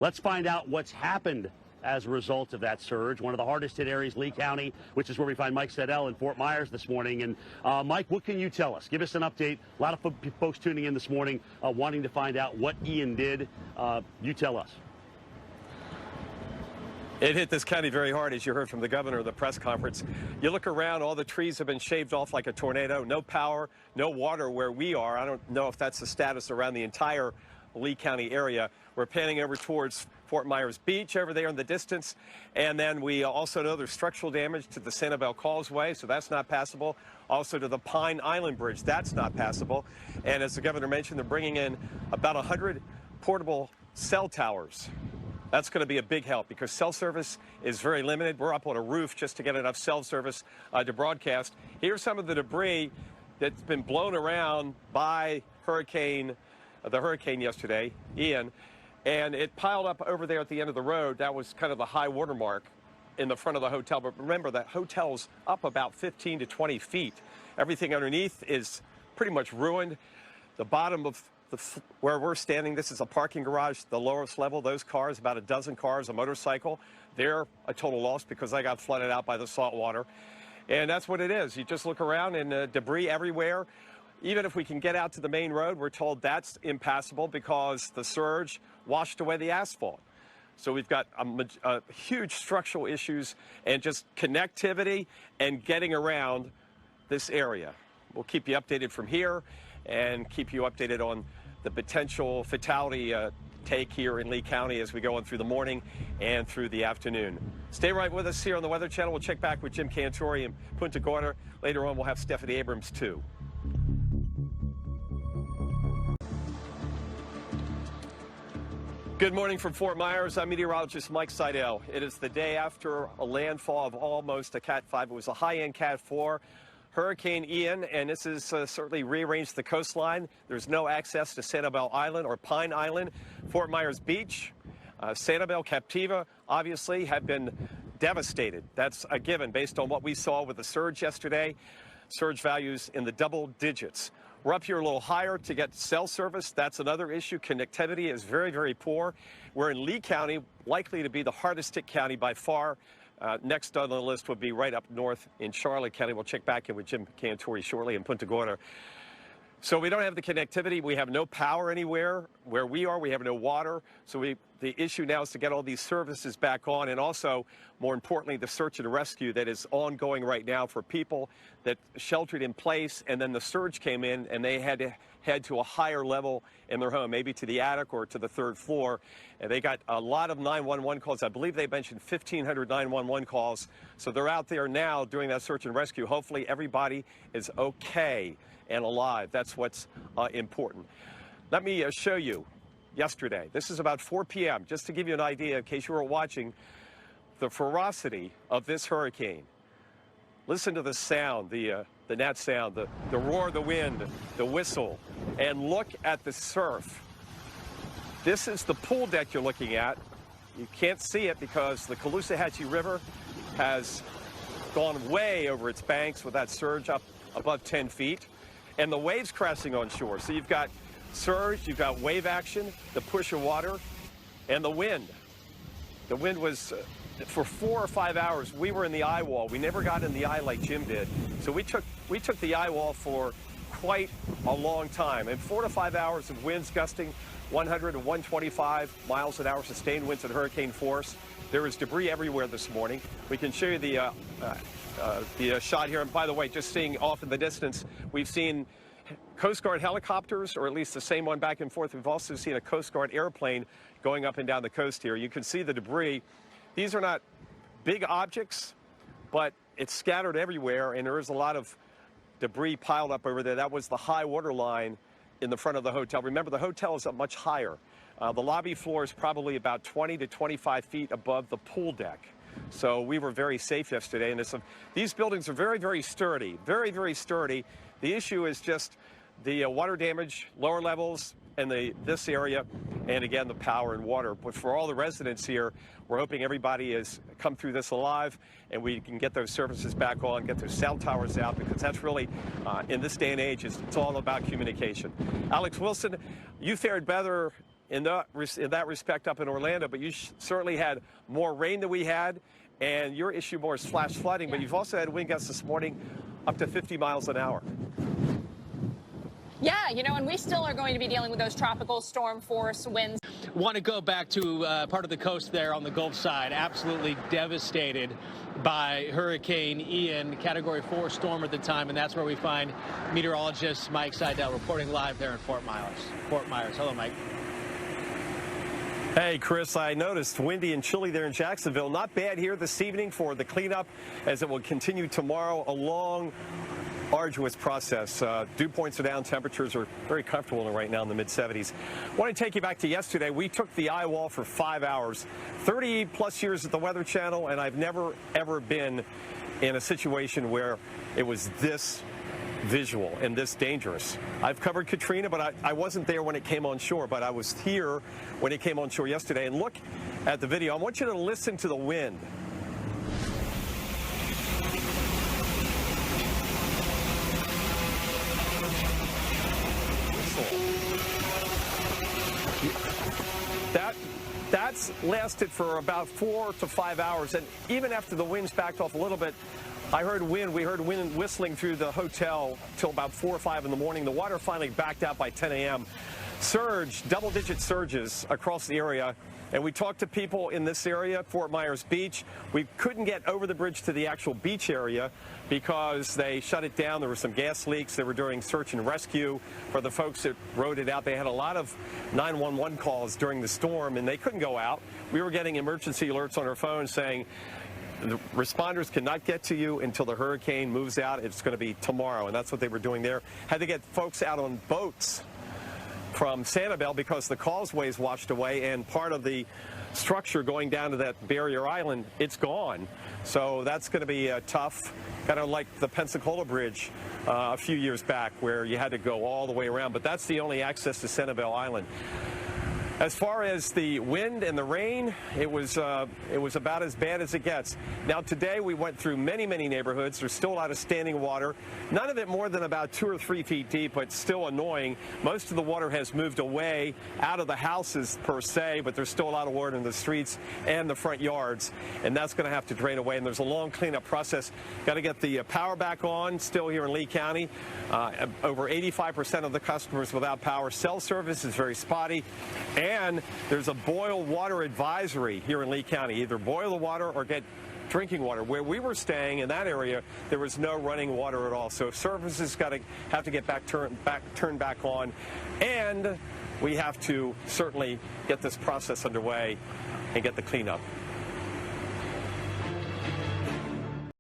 Let's find out what's happened as a result of that surge. One of the hardest hit areas, Lee County, which is where we find Mike Seidel in Fort Myers this morning. And Mike, what can you tell us? Give us an update. A lot of folks tuning in this morning wanting to find out what Ian did. You tell us. It hit this county very hard, as you heard from the governor at the press conference. You look around, all the trees have been shaved off like a tornado. No power, no water where we are. I don't know if that's the status around the entire Lee County area. We're panning over towards Fort Myers Beach over there in the distance. And then we also know there's structural damage to the Seidel Causeway, so that's not passable. Also to the Pine Island Bridge, that's not passable. And as the governor mentioned, they're bringing in about 100 portable cell towers. That's going to be a big help because cell service is very limited. We're up on a roof just to get enough cell service to broadcast. Here's some of the debris that's been blown around by the hurricane yesterday, Ian, and it piled up over there at the end of the road. That was kind of the high water mark in the front of the hotel. But remember, that hotel's up about 15 to 20 feet. Everything underneath is pretty much ruined. The bottom of where we're standing, this is a parking garage, the lowest level. Those cars, about a dozen cars, a motorcycle, they're a total loss because they got flooded out by the salt water. And that's what it is. You just look around and debris everywhere. Even if we can get out to the main road, we're told that's impassable because the surge washed away the asphalt. So we've got huge structural issues and just connectivity and getting around this area. We'll keep you updated from here and keep you updated on the potential fatality take here in Lee County as we go on through the morning and through the afternoon. Stay right with us here on the Weather Channel. We'll check back with Jim Cantori in Punta Gorda. Later on, we'll have Stephanie Abrams, too. Good morning from Fort Myers. I'm meteorologist Mike Seidel. It is the day after a landfall of almost a Cat 5. It was a high-end Cat 4. Hurricane Ian, and this has certainly rearranged the coastline. There's no access to Seidel Island or Pine Island. Fort Myers Beach, Seidel, Captiva, obviously, have been devastated. That's a given based on what we saw with the surge yesterday. Surge values in the double digits. We're up here a little higher to get cell service. That's another issue. Connectivity is very, very poor. We're in Lee County, likely to be the hardest hit county by far. Next on the list would be right up north in Charlotte County. We'll check back in with Jim Cantori shortly in Punta Gorda. So we don't have the connectivity. We have no power anywhere. Where we are, we have no water. So the issue now is to get all these services back on, and also, more importantly, the search and rescue that is ongoing right now for people that sheltered in place, and then the surge came in, and they had to head to a higher level in their home, maybe to the attic or to the third floor. And they got a lot of 911 calls. I believe they mentioned 1,500 911 calls. So they're out there now doing that search and rescue. Hopefully everybody is okay and alive. That's what's important. Let me show you yesterday. This is about 4 p.m., just to give you an idea, in case you were watching, the ferocity of this hurricane. Listen to the sound, the gnat sound, the roar of the wind, the whistle, and look at the surf. This is the pool deck you're looking at. You can't see it because the Caloosahatchee River has gone way over its banks with that surge up above 10 feet, and the waves crashing on shore. So you've got surge, you've got wave action, the push of water, and the wind. The wind was, for 4 or 5 hours, we were in the eye wall. We never got in the eye like Jim did. So we took the eye wall for quite a long time. And 4 to 5 hours of winds gusting 100 to 125 miles an hour, sustained winds at hurricane force. There was debris everywhere this morning. We can show you the shot here. And by the way, just seeing off in the distance, we've seen Coast Guard helicopters, or at least the same one back and forth. We've also seen a Coast Guard airplane going up and down the coast here. You can see the debris. These are not big objects, but it's scattered everywhere, and there is a lot of debris piled up over there. That was the high water line in the front of the hotel. Remember, the hotel is up much higher. The lobby floor is probably about 20 to 25 feet above the pool deck. So we were very safe yesterday. And these buildings are very, very sturdy, very, very sturdy. The issue is just the water damage, lower levels, and this area, and again, the power and water. But for all the residents here, we're hoping everybody has come through this alive, and we can get those services back on, get those cell towers out, because that's really, in this day and age, it's all about communication. Alex Wilson, you fared better in that respect up in Orlando, but you certainly had more rain than we had, and your issue more is flash flooding, but you've also had wind gusts this morning up to 50 miles an hour. Yeah, you know, and we still are going to be dealing with those tropical storm force winds. Want to go back to part of the coast there on the Gulf side, absolutely devastated by Hurricane Ian, Category 4 storm at the time, and that's where we find meteorologist Mike Seidel reporting live there in Fort Myers. Hello, Mike. Hey, Chris, I noticed windy and chilly there in Jacksonville. Not bad here this evening for the cleanup, as it will continue tomorrow. A long, arduous process. Dew points are down. Temperatures are very comfortable right now in the mid-70s. I want to take you back to yesterday. We took the eye wall for 5 hours. 30-plus years at the Weather Channel, and I've never, ever been in a situation where it was this visual and this dangerous. I've covered Katrina, but I wasn't there when it came on shore, but I was here when it came on shore yesterday. And look at the video. I want you to listen to the wind. That's lasted for about 4 to 5 hours, and even after the winds backed off a little bit, we heard wind whistling through the hotel till about 4 or 5 in the morning. The water finally backed out by 10 a.m. Double-digit surges across the area. And we talked to people in this area, Fort Myers Beach. We couldn't get over the bridge to the actual beach area because they shut it down. There were some gas leaks. They were doing search and rescue for the folks that rode it out. They had a lot of 911 calls during the storm, and they couldn't go out. We were getting emergency alerts on our phone saying, the responders cannot get to you until the hurricane moves out. It's going to be tomorrow, and that's what they were doing there. Had to get folks out on boats from Sanibel because the causeways washed away, and part of the structure going down to that barrier island, it's gone. So that's going to be tough, kind of like the Pensacola Bridge a few years back where you had to go all the way around. But that's the only access to Sanibel Island. As far as the wind and the rain, it was about as bad as it gets. Now today we went through many, many neighborhoods. There's still a lot of standing water. None of it more than about 2 or 3 feet deep, but still annoying. Most of the water has moved away out of the houses per se, but there's still a lot of water in the streets and the front yards, and that's going to have to drain away. And there's a long cleanup process. Got to get the power back on still here in Lee County. Over 85% of the customers without power. Cell service is very spotty. And there's a boil water advisory here in Lee County. Either boil the water or get drinking water. Where we were staying in that area, there was no running water at all. So services have to get turned back on. And we have to certainly get this process underway and get the cleanup.